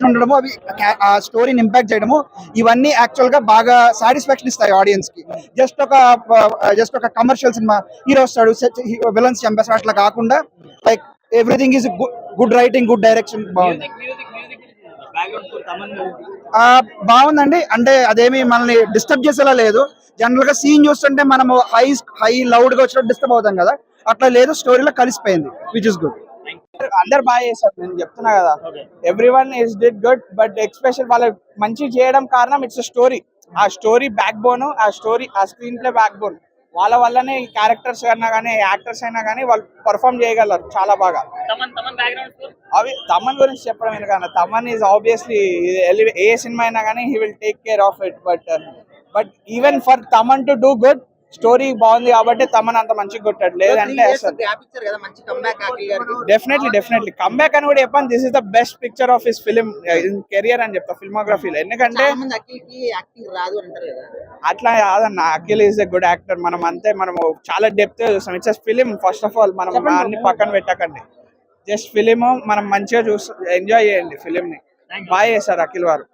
ఉండడము అవి ఆ స్టోరీని ఇంపాక్ట్ చేయడము ఇవన్నీ యాక్చువల్ గా బాగా సాటిస్ఫాక్షన్ ఇస్తాయి ఆడియన్స్ కి. జస్ట్ ఒక కమర్షియల్ సినిమా హీరో వస్తాడు విలన్స్ చంపేస్తాడు అట్లా కాకుండా like everything is good writing good direction బాగుంది. బాగుందండి. అంటే అదేమి మనల్ని డిస్టర్బ్ చేసేలా లేదు. జనరల్ గా సీన్ చూస్తుంటే మనము హై లౌడ్ గా వచ్చినట్టు డిస్టర్బ్ అవుతాం కదా, అట్లా లేదు. స్టోరీలో కలిసిపోయింది విచ్ ఇస్ గుడ్. అందరు బాగా చేశారు, నేను చెప్తున్నా కదా. Every one is did good, but special వాళ్ళు మంచి చేయడం కారణం ఇట్స్ స్టోరీ. ఆ స్టోరీ బ్యాక్ బోన్, ఆ స్క్రీన్ ప్లే బ్యాక్ బోన్ వాళ్ళ వల్లనే క్యారెక్టర్స్ అయినా కానీ యాక్టర్స్ అయినా కానీ వాళ్ళు పర్ఫామ్ చేయగలరు చాలా బాగా. అవి తమన్ గురించి చెప్పడం ఎందుకన్నా, Thaman is obviously A cinema అయినా కానీ he will take care of it. But even for Thaman to do good, story బాగుంది కాబట్టి తమన్ అంత మంచిగా కొట్టాడు. లేదంటే డెఫినెట్లీ కంబ్యాక్ అని కూడా చెప్పాను. This is the best picture of his film in career అని చెప్తా, ఫిల్మోగ్రఫీలో. ఎందుకంటే అట్లా కాదన్న, Akhil is a good actor. మనము చాలా డెప్త్ చూస్తాం. It's film first of all. మనం అన్ని పక్కన పెట్టకండి, జస్ట్ ఫిలిం మనం మంచిగా ఎంజాయ్ చేయండి ఫిలిం ని. బాగా చేశారు అఖిల్ వారు.